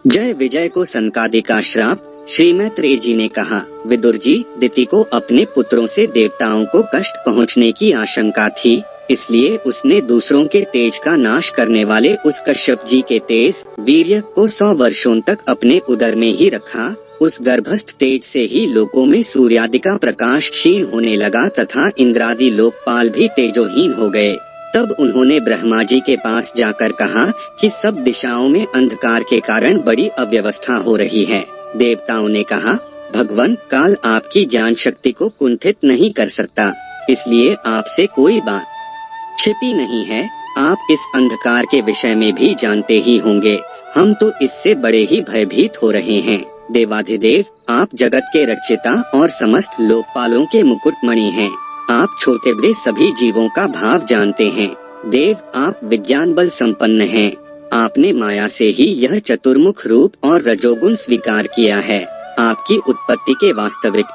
जय विजय को सनकादि का श्राप। श्री मैत्रेय जी ने कहा, विदुर जी, दिति को अपने पुत्रों से देवताओं को कष्ट पहुंचने की आशंका थी, इसलिए उसने दूसरों के तेज का नाश करने वाले उस कश्यप जी के तेज वीर्य को 100 वर्षों तक अपने उदर में ही रखा। उस गर्भस्थ तेज से ही लोकों में सूर्यादि का प्रकाश क्षीण होने लगा तथा इंद्रादि लोकपाल भी तेजोहीन हो गए। तब उन्होंने ब्रह्मा जी के पास जाकर कहा कि सब दिशाओं में अंधकार के कारण बड़ी अव्यवस्था हो रही है। देवताओं ने कहा, भगवान, काल आपकी ज्ञान शक्ति को कुंठित नहीं कर सकता, इसलिए आपसे कोई बात छिपी नहीं है। आप इस अंधकार के विषय में भी जानते ही होंगे। हम तो इससे बड़े ही भयभीत हो रहे हैं। देवाधिदेव, आप जगत के रक्षिता और समस्त लोकपालों के मुकुटमणि हैं। आप छोटे बड़े सभी जीवों का भाव जानते हैं। देव, आप विज्ञान बल संपन्न हैं। आपने माया से ही यह चतुर्मुख रूप और रजोगुण स्वीकार किया है। आपकी उत्पत्ति के वास्तविक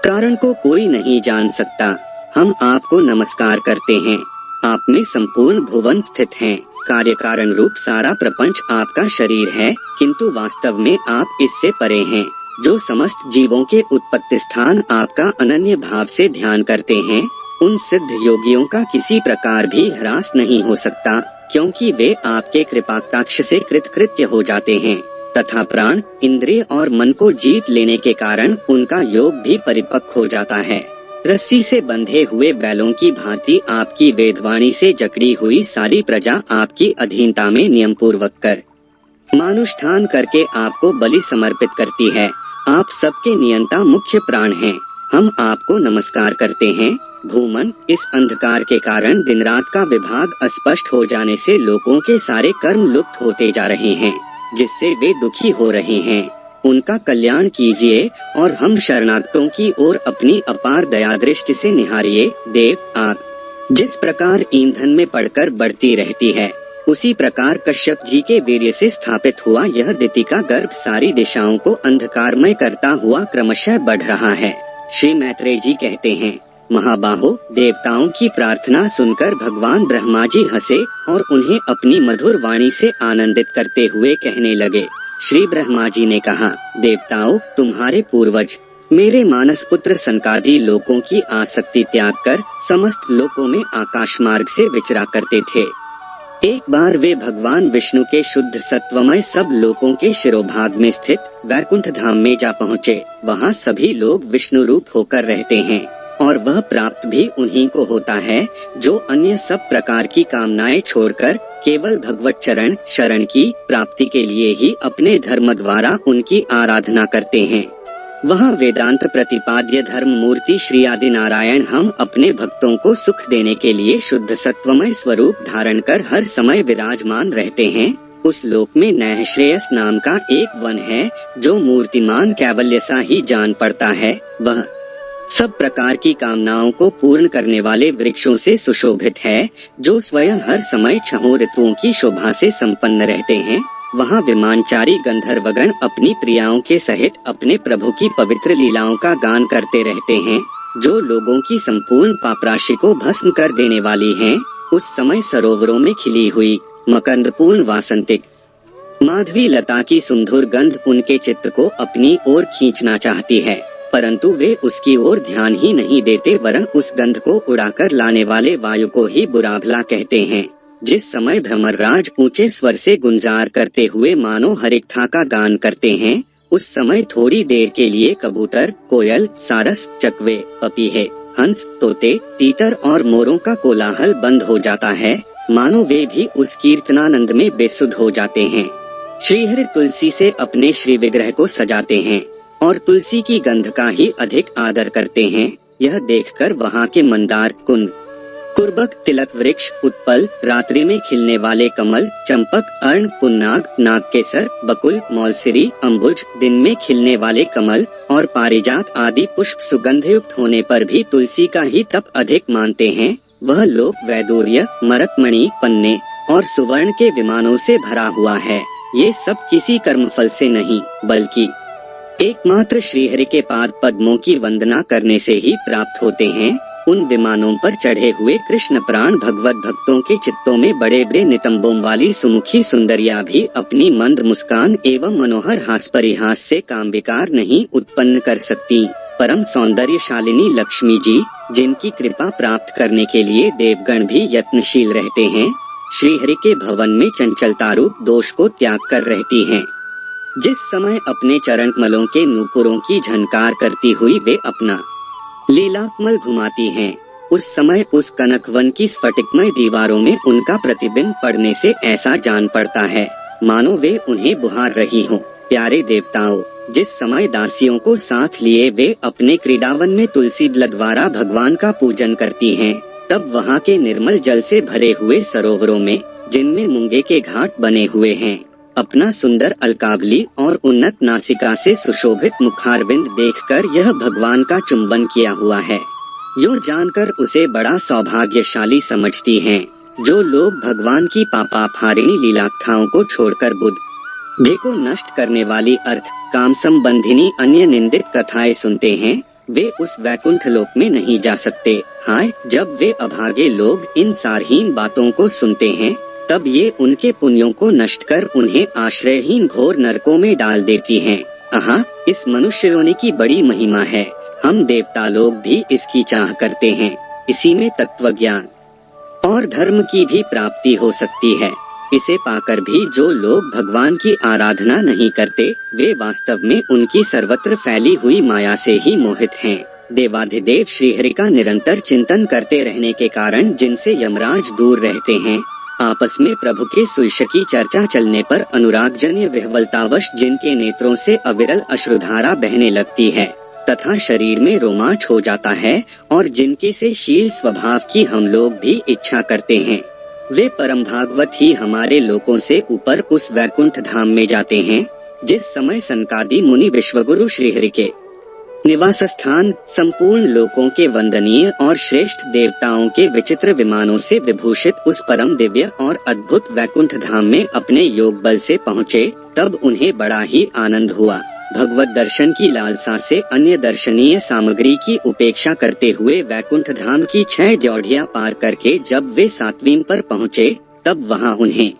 कारण को कोई नहीं जान सकता। हम आपको नमस्कार करते हैं। आप में संपूर्ण भुवन स्थित हैं। कार्य कारण रूप सारा प्रपंच आपका शरीर है, किंतु वास्तव में आप इससे परे हैं। जो समस्त जीवों के उत्पत्ति स्थान आपका अनन्य भाव से ध्यान करते हैं, उन सिद्ध योगियों का किसी प्रकार भी ह्रास नहीं हो सकता, क्योंकि वे आपके कृपाकटाक्ष से कृतकृत्य हो जाते हैं तथा प्राण, इंद्रिय और मन को जीत लेने के कारण उनका योग भी परिपक्व हो जाता है। रस्सी से बंधे हुए बैलों की भांति आपकी वेदवाणी से जकड़ी हुई सारी प्रजा आपकी अधीनता में नियम पूर्वक कर मानुष्ठान करके आपको बलि समर्पित करती है। आप सबके नियंता मुख्य प्राण हैं। हम आपको नमस्कार करते हैं। भूमन, इस अंधकार के कारण दिन रात का विभाग अस्पष्ट हो जाने से लोगों के सारे कर्म लुप्त होते जा रहे हैं, जिससे वे दुखी हो रहे हैं। उनका कल्याण कीजिए और हम शरणागतों की ओर अपनी अपार दया दृष्टि से निहारिए। देव, आग जिस प्रकार ईंधन में पड़कर बढ़ती रहती है, उसी प्रकार कश्यप जी के वीर्य से स्थापित हुआ यह दिति का गर्भ सारी दिशाओं को अंधकारमय करता हुआ क्रमशः बढ़ रहा है। श्री मैत्रेय जी कहते हैं, महाबाहो, देवताओं की प्रार्थना सुनकर भगवान ब्रह्मा जी हंसे और उन्हें अपनी मधुर वाणी से आनंदित करते हुए कहने लगे। श्री ब्रह्मा जी ने कहा, देवताओं, तुम्हारे पूर्वज मेरे मानस पुत्र सनकादि लोकों की आसक्ति त्याग कर समस्त लोकों में आकाश मार्ग से विचरा करते थे। एक बार वे भगवान विष्णु के शुद्ध सत्वमय सब लोकों के शिरोभाग में स्थित वैकुंठ धाम में जा पहुँचे। वहाँ सभी लोग विष्णु रूप होकर रहते हैं और वह प्राप्त भी उन्हीं को होता है जो अन्य सब प्रकार की कामनाएं छोड़कर केवल भगवत चरण शरण की प्राप्ति के लिए ही अपने धर्म द्वारा उनकी आराधना करते हैं। वहाँ वेदांत प्रतिपाद्य धर्म मूर्ति श्री आदि नारायण हम अपने भक्तों को सुख देने के लिए शुद्ध सत्वमय स्वरूप धारण कर हर समय विराजमान रहते हैं। उस लोक में नैश्रेयस नाम का एक वन है, जो मूर्तिमान कैवल्य सा ही जान पड़ता है। वह सब प्रकार की कामनाओं को पूर्ण करने वाले वृक्षों से सुशोभित है, जो स्वयं हर समय 6 ऋतुओं की शोभा से संपन्न रहते हैं। वहाँ विमानचारी गंधर्वगण अपनी प्रियाओं के सहित अपने प्रभु की पवित्र लीलाओं का गान करते रहते हैं, जो लोगों की संपूर्ण पापराशि को भस्म कर देने वाली हैं। उस समय सरोवरों में खिली हुई मकरंदपूर्ण वासंतिक माधवी लता की सुंदर गंध उनके चित्त को अपनी ओर खींचना चाहती है, परंतु वे उसकी ओर ध्यान ही नहीं देते, वरन उस गंध को उड़ाकर लाने वाले वायु को ही बुरा भला कहते हैं। जिस समय भ्रमरराज ऊंचे स्वर से गुंजार करते हुए मानो हरिकथा का गान करते हैं, उस समय थोड़ी देर के लिए कबूतर, कोयल, सारस, चकवे, पपीहे, हंस, तोते, तीतर और मोरों का कोलाहल बंद हो जाता है, मानो वे भी उस कीर्तनानंद में बेसुध हो जाते हैं। श्रीहरि तुलसी से अपने श्री विग्रह को सजाते हैं और तुलसी की गंध का ही अधिक आदर करते हैं। यह देखकर वहाँ के मंदार, कुंद, कुर्बक, तिलक वृक्ष, उत्पल, रात्रि में खिलने वाले कमल, चंपक, अर्ण, पुन्नाग, नागकेसर, बकुल, मौलसिरी, अम्बुज, दिन में खिलने वाले कमल और पारिजात आदि पुष्प सुगंधयुक्त होने पर भी तुलसी का ही तप अधिक मानते हैं। वह लोक वैदूर्य, मरकमणि, पन्ने और सुवर्ण के विमानों से भरा हुआ है। ये सब किसी कर्मफल से नहीं, बल्कि एकमात्र श्रीहरि के पाद पद्मों की वंदना करने से ही प्राप्त होते हैं। उन विमानों पर चढ़े हुए कृष्ण प्राण भगवत भक्तों के चित्तों में बड़े बड़े नितंबों वाली सुमुखी सुंदरिया भी अपनी मंद मुस्कान एवं मनोहर हास परिहास से काम विकार नहीं उत्पन्न कर सकती। परम सौंदर्यशालिनी लक्ष्मी जी, जिनकी कृपा प्राप्त करने के लिए देवगण भी यत्नशील रहते हैं, श्री हरि के भवन में चंचलता रूप दोष को त्याग कर रहती हैं। जिस समय अपने चरण कमलों के नूपुरों की झनकार करती हुई वे अपना लीलाकमल घुमाती हैं, उस समय उस कनकवन की स्फटिकमय दीवारों में उनका प्रतिबिंब पड़ने से ऐसा जान पड़ता है मानो वे उन्हें बुहार रही हों। प्यारे देवताओं, जिस समय दासियों को साथ लिए वे अपने क्रीडावन में तुलसी दल द्वारा भगवान का पूजन करती हैं, तब वहाँ के निर्मल जल से भरे हुए सरोवरों में, जिनमें मूंगे के घाट बने हुए हैं, अपना सुंदर अलकावली और उन्नत नासिका से सुशोभित मुखारविंद देखकर यह भगवान का चुंबन किया हुआ है, यूं जानकर उसे बड़ा सौभाग्यशाली समझती हैं। जो लोग भगवान की पापापहारिणी लीलाकथाओं को छोड़कर बुद्धि को नष्ट करने वाली अर्थ काम संबंधिनी अन्य निंदित कथाएं सुनते हैं, वे उस वैकुंठ लोक में नहीं जा सकते। हाय, जब वे अभागे लोग इन सारहीन बातों को सुनते हैं, तब ये उनके पुण्यों को नष्ट कर उन्हें आश्रयहीन घोर नरकों में डाल देती हैं। आहा, इस मनुष्य योनि की बड़ी महिमा है। हम देवता लोग भी इसकी चाह करते हैं। इसी में तत्व ज्ञान और धर्म की भी प्राप्ति हो सकती है। इसे पाकर भी जो लोग भगवान की आराधना नहीं करते, वे वास्तव में उनकी सर्वत्र फैली हुई माया से ही मोहित हैं। देवाधिदेव श्रीहरि का निरंतर चिंतन करते रहने के कारण जिनसे यमराज दूर रहते हैं, आपस में प्रभु के सुयश की चर्चा चलने पर अनुरागजन्य विह्वलतावश जिनके नेत्रों से अविरल अश्रुधारा बहने लगती है तथा शरीर में रोमांच हो जाता है और जिनके से शील स्वभाव की हम लोग भी इच्छा करते हैं, वे परम भागवत ही हमारे लोकों से ऊपर उस वैकुंठ धाम में जाते हैं। जिस समय सनकादि मुनि विश्वगुरु श्रीहरि के निवास स्थान संपूर्ण लोकों के वंदनीय और श्रेष्ठ देवताओं के विचित्र विमानों से विभूषित उस परम दिव्य और अद्भुत वैकुंठ धाम में अपने योग बल से पहुँचे, तब उन्हें बड़ा ही आनंद हुआ। भगवत दर्शन की लालसा से अन्य दर्शनीय सामग्री की उपेक्षा करते हुए वैकुंठ धाम की 6 ड्योढ़ियां पार करके जब वे 7वीं पर पहुँचे, तब वहाँ उन्हें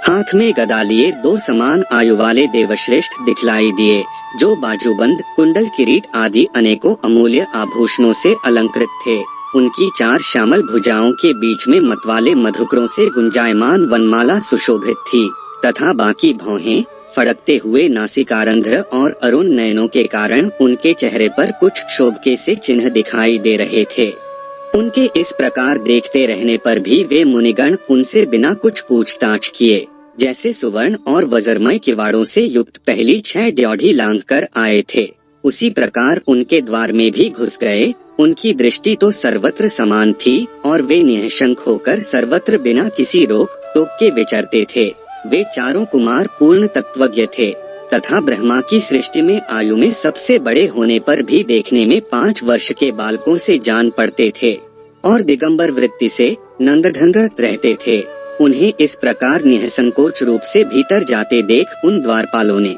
हाथ में गदा लिए 2 समान आयु वाले देवश्रेष्ठ दिखलाई दिए, जो बाजूबंद, कुंडल, किरीट आदि अनेकों अमूल्य आभूषणों से अलंकृत थे। उनकी 4 श्यामल भुजाओं के बीच में मतवाले मधुकरों से गुंजायमान वनमाला सुशोभित थी तथा बाकी भौहें, फड़कते हुए नासिकारंध्र और अरुण नयनों के कारण उनके चेहरे पर कुछ क्षोभ से चिन्ह दिखाई दे रहे थे। उनके इस प्रकार देखते रहने पर भी वे मुनिगण उनसे बिना कुछ पूछताछ किए जैसे सुवर्ण और वज्रमय किवाड़ों से युक्त पहली 6 ड्योढ़ी लांघ कर आए थे, उसी प्रकार उनके द्वार में भी घुस गए। उनकी दृष्टि तो सर्वत्र समान थी और वे निःशंक होकर सर्वत्र बिना किसी रोक टोक के विचरते थे। वे चारों कुमार पूर्ण तत्वज्ञ थे तथा ब्रह्मा की सृष्टि में आयु में सबसे बड़े होने पर भी देखने में 5 वर्ष के बालकों से जान पड़ते थे और दिगंबर वृत्ति से नंगधंग रहते थे। उन्हें इस प्रकार निःसंकोच रूप से भीतर जाते देख उन द्वारपालों ने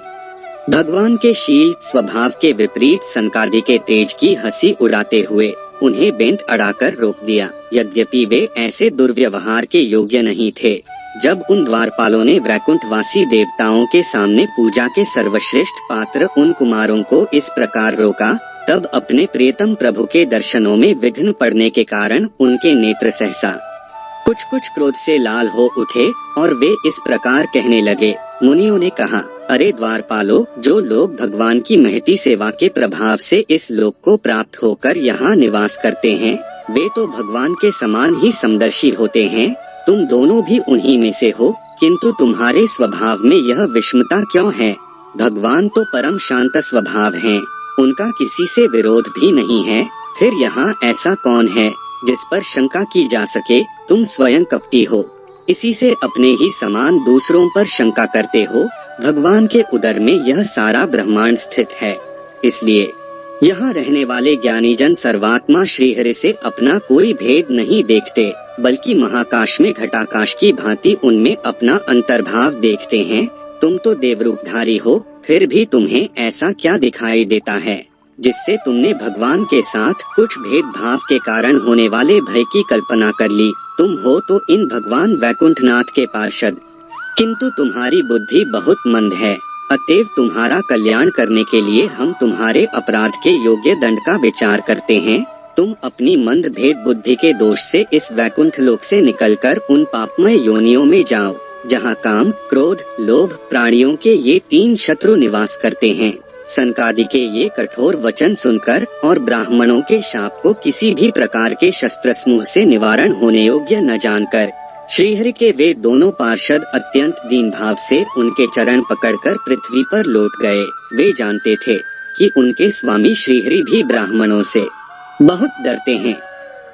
भगवान के शील स्वभाव के विपरीत सनकादि के तेज की हंसी उड़ाते हुए उन्हें बेंत अड़ाकर रोक दिया। यद्यपि वे ऐसे दुर्व्यवहार के योग्य नहीं थे। जब उन द्वारपालों ने वैकुंठवासी देवताओं के सामने पूजा के सर्वश्रेष्ठ पात्र उन कुमारों को इस प्रकार रोका, तब अपने प्रियतम प्रभु के दर्शनों में विघ्न पड़ने के कारण उनके नेत्र सहसा कुछ क्रोध से लाल हो उठे और वे इस प्रकार कहने लगे। मुनियों ने कहा, अरे द्वारपालो, जो लोग भगवान की महती सेवा के प्रभाव से इस लोक को प्राप्त होकर यहाँ निवास करते हैं, वे तो भगवान के समान ही समदर्शी होते हैं। तुम दोनों भी उन्हीं में से हो, किंतु तुम्हारे स्वभाव में यह विषमता क्यों है? भगवान तो परम शांत स्वभाव हैं, उनका किसी से विरोध भी नहीं है। फिर यहाँ ऐसा कौन है जिस पर शंका की जा सके? तुम स्वयं कपटी हो, इसी से अपने ही समान दूसरों पर शंका करते हो। भगवान के उदर में यह सारा ब्रह्मांड स्थित है, इसलिए यहाँ रहने वाले ज्ञानी जन सर्वात्मा श्रीहरि से अपना कोई भेद नहीं देखते, बल्कि महाकाश में घटाकाश की भांति उनमें अपना अंतर्भाव देखते हैं। तुम तो देवरूपधारी हो, फिर भी तुम्हें ऐसा क्या दिखाई देता है? जिससे तुमने भगवान के साथ कुछ भेदभाव के कारण होने वाले भय की कल्पना कर ली। तुम हो तो इन भगवान वैकुंठनाथ के पार्षद, किंतु तुम्हारी बुद्धि बहुत मंद है। अतएव तुम्हारा कल्याण करने के लिए हम तुम्हारे अपराध के योग्य दंड का विचार करते हैं। तुम अपनी मंद भेद बुद्धि के दोष से इस वैकुंठ लोक से निकलकर उन पापमय योनियों में जाओ, जहाँ काम, क्रोध, लोभ प्राणियों के ये 3 शत्रु निवास करते हैं। सनकादि के ये कठोर वचन सुनकर और ब्राह्मणों के शाप को किसी भी प्रकार के शस्त्र समूह से निवारण होने योग्य न जानकर श्रीहरि के वे दोनों पार्षद अत्यंत दीन भाव से उनके चरण पकड़कर पृथ्वी पर लौट गए। वे जानते थे कि उनके स्वामी श्रीहरि भी ब्राह्मणों से बहुत डरते हैं।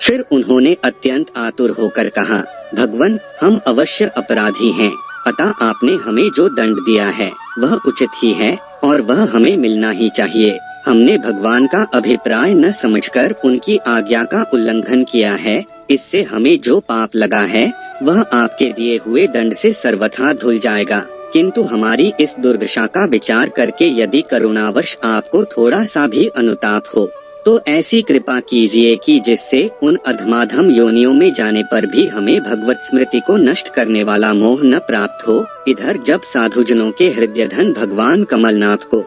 फिर उन्होंने अत्यंत आतुर होकर कहा, भगवन, हम अवश्य अपराधी हैं, अतः आपने हमें जो दंड दिया है वह उचित ही है और वह हमें मिलना ही चाहिए। हमने भगवान का अभिप्राय न समझकर उनकी आज्ञा का उल्लंघन किया है। इससे हमें जो पाप लगा है वह आपके दिए हुए दंड से सर्वथा धुल जाएगा। किंतु हमारी इस दुर्दशा का विचार करके यदि करुणावश आपको थोड़ा सा भी अनुताप हो तो ऐसी कृपा कीजिए कि जिससे उन अधमाधम योनियों में जाने पर भी हमें भगवत स्मृति को नष्ट करने वाला मोह न प्राप्त हो। इधर जब साधुजनों के हृदय धन भगवान कमलनाथ को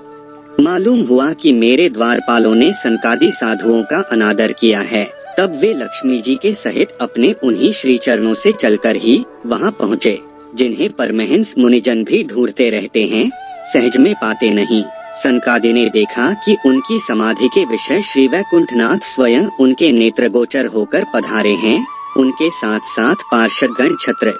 मालूम हुआ कि मेरे द्वारपालों ने सनकादि साधुओं का अनादर किया है, तब वे लक्ष्मी जी के सहित अपने उन्हीं श्री चरणों से चलकर ही वहां पहुँचे, जिन्हें परमहंस मुनिजन भी ढूंढते रहते हैं, सहज में पाते नहीं। सनकादि ने देखा कि उनकी समाधि के विषय श्री वैकुंठनाथ स्वयं उनके नेत्रगोचर होकर पधारे हैं। उनके साथ साथ पार्षदगण छत्र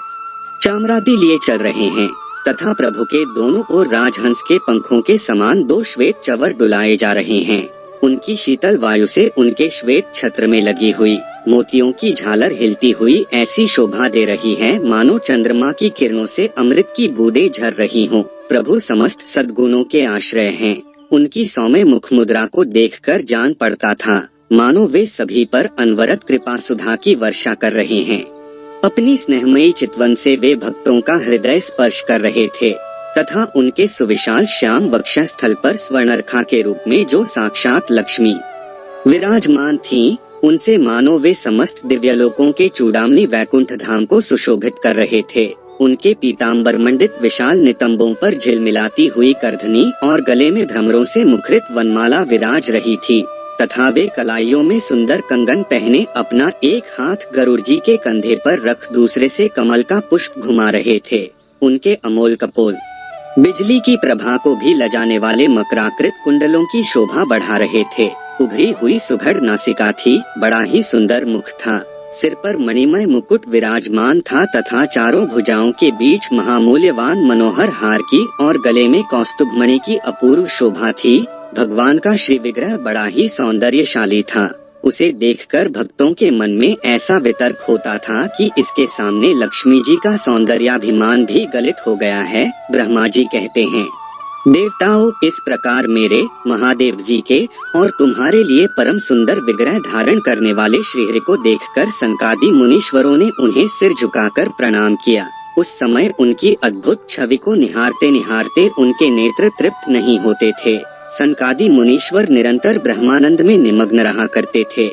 चामरादि लिए चल रहे हैं तथा प्रभु के दोनों ओर राजहंस के पंखों के समान 2 श्वेत चवर डुलाए जा रहे हैं। उनकी शीतल वायु से उनके श्वेत छत्र में लगी हुई मोतियों की झालर हिलती हुई ऐसी शोभा दे रही है मानो चंद्रमा की किरणों से अमृत की बूंदें झर रही हों। प्रभु समस्त सद्गुणों के आश्रय हैं। उनकी सौम्य मुख मुद्रा को देखकर जान पड़ता था मानो वे सभी पर अनवरत कृपा सुधा की वर्षा कर रहे हैं। अपनी स्नेहमयी चितवन से वे भक्तों का हृदय स्पर्श कर रहे थे तथा उनके सुविशाल श्याम वक्षस्थल पर स्वर्णरेखा के रूप में जो साक्षात लक्ष्मी विराजमान थीं, उनसे मानो वे समस्त दिव्यलोकों के चूड़ामणि वैकुंठ धाम को सुशोभित कर रहे थे। उनके पीताम्बर मंडित विशाल नितंबों पर झिलमिलाती हुई करधनी और गले में भ्रमरों से मुखरित वनमाला विराज रही थी तथा वे कलाइयों में सुंदर कंगन पहने अपना एक हाथ गरुड़ जी के कंधे पर रख दूसरे से कमल का पुष्प घुमा रहे थे। उनके अमोल कपोल बिजली की प्रभा को भी लजाने वाले मकराकृत कुंडलों की शोभा बढ़ा रहे थे। उभरी हुई सुघड़ नासिका थी, बड़ा ही सुंदर मुख था, सिर पर मणिमय मुकुट विराजमान था तथा चारों भुजाओं के बीच महामूल्यवान मनोहर हार की और गले में कौस्तुभ मणि की अपूर्व शोभा थी। भगवान का श्री विग्रह बड़ा ही सौंदर्यशाली था। उसे देखकर भक्तों के मन में ऐसा वितर्क होता था कि इसके सामने लक्ष्मी जी का सौंदर्याभिमान भी गलित हो गया है। ब्रह्मा जी कहते हैं, देवताओं, इस प्रकार मेरे महादेव जी के और तुम्हारे लिए परम सुंदर विग्रह धारण करने वाले श्रीहरि को देखकर सनकादि मुनीश्वरों ने उन्हें सिर झुकाकर प्रणाम किया। उस समय उनकी अद्भुत छवि को निहारते निहारते उनके नेत्र तृप्त नहीं होते थे। सनकादि मुनीश्वर निरंतर ब्रह्मानंद में निमग्न रहा करते थे,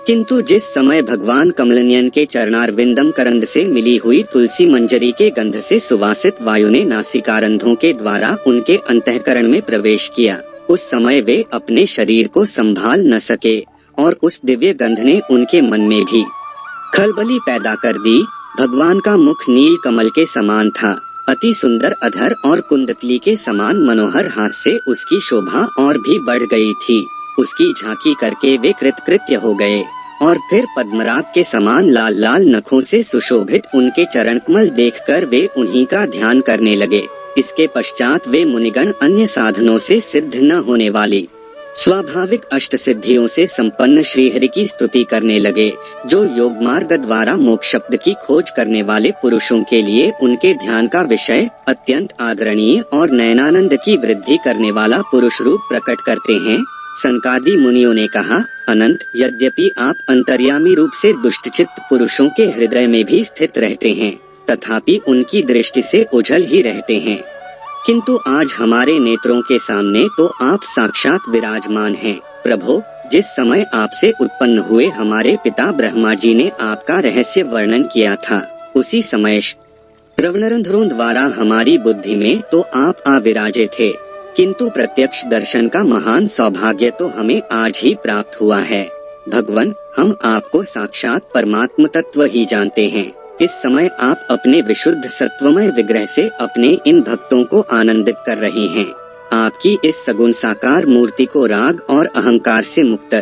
किंतु जिस समय भगवान कमलनयन के चरणारविंदम करंद से मिली हुई तुलसी मंजरी के गंध से सुवासित वायु ने नासिकारंधों के द्वारा उनके अंतःकरण में प्रवेश किया, उस समय वे अपने शरीर को संभाल न सके और उस दिव्य गंध ने उनके मन में भी खलबली पैदा कर दी। भगवान का मुख नील कमल के समान था, अति सुंदर अधर और कुंडतली के समान मनोहर हाथ से उसकी शोभा और भी बढ़ गई थी। उसकी झांकी करके वे कृतकृत्य हो गए और फिर पद्मराग के समान लाल लाल नखों से सुशोभित उनके चरण कमल देखकर वे उन्हीं का ध्यान करने लगे। इसके पश्चात वे मुनिगण अन्य साधनों से सिद्ध न होने वाली स्वाभाविक अष्ट सिद्धियों से संपन्न श्रीहरि की स्तुति करने लगे, जो योग मार्ग द्वारा मोक्ष शब्द की खोज करने वाले पुरुषों के लिए उनके ध्यान का विषय अत्यंत आदरणीय और नयनानंद की वृद्धि करने वाला पुरुष रूप प्रकट करते हैं। सनकादि मुनियों ने कहा, अनंत, यद्यपि आप अंतर्यामी रूप से दुष्टचित्त पुरुषों के हृदय में भी स्थित रहते हैं, तथापि उनकी दृष्टि से उझल ही रहते हैं, किंतु आज हमारे नेत्रों के सामने तो आप साक्षात विराजमान हैं। प्रभु, जिस समय आपसे उत्पन्न हुए हमारे पिता ब्रह्मा जी ने आपका रहस्य वर्णन किया था, उसी समय श्रवणरंध्रों द्वारा हमारी बुद्धि में तो आप आ विराजे थे, किंतु प्रत्यक्ष दर्शन का महान सौभाग्य तो हमें आज ही प्राप्त हुआ है। भगवान, हम आपको साक्षात परमात्म तत्व ही जानते हैं। इस समय आप अपने विशुद्ध सत्वमय विग्रह से अपने इन भक्तों को आनंदित कर रहे हैं। आपकी इस सगुण साकार मूर्ति को राग और अहंकार से मुक्त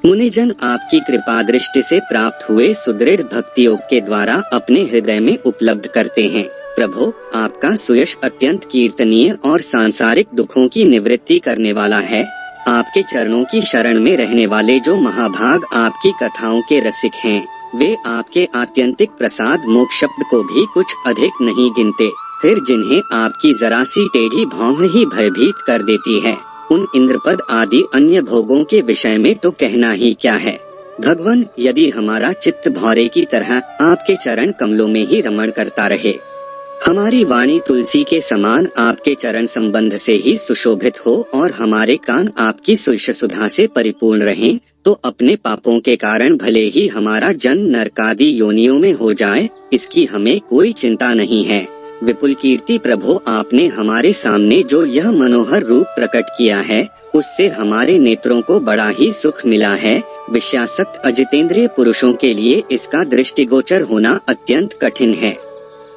मुनिजन आपकी कृपा दृष्टि से प्राप्त हुए सुदृढ़ भक्ति योग के द्वारा अपने हृदय में उपलब्ध करते हैं। प्रभु, आपका सुयश अत्यंत कीर्तनीय और सांसारिक दुखों की निवृत्ति करने वाला है। आपके चरणों की शरण में रहने वाले जो महाभाग आपकी कथाओं के रसिक हैं, वे आपके आत्यंतिक प्रसाद मोक्ष शब्द को भी कुछ अधिक नहीं गिनते। फिर जिन्हें आपकी जरा सी टेढ़ी भौं ही भयभीत कर देती है, उन इंद्रपद आदि अन्य भोगों के विषय में तो कहना ही क्या है। भगवान, यदि हमारा चित्त भौरे की तरह आपके चरण कमलों में ही रमण करता रहे, हमारी वाणी तुलसी के समान आपके चरण संबंध से ही सुशोभित हो और हमारे कान आपकी सुयश सुधा से परिपूर्ण रहें, तो अपने पापों के कारण भले ही हमारा जन्म नरकादि योनियों में हो जाए, इसकी हमें कोई चिंता नहीं है। विपुल कीर्ति प्रभु, आपने हमारे सामने जो यह मनोहर रूप प्रकट किया है, उससे हमारे नेत्रों को बड़ा ही सुख मिला है। विषयासक्त अजितेंद्रिय पुरुषों के लिए इसका दृष्टिगोचर होना अत्यंत कठिन है।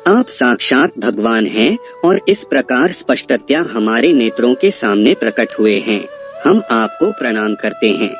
आप साक्षात भगवान हैं और इस प्रकार स्पष्टतया हमारे नेत्रों के सामने प्रकट हुए हैं। हम आपको प्रणाम करते हैं।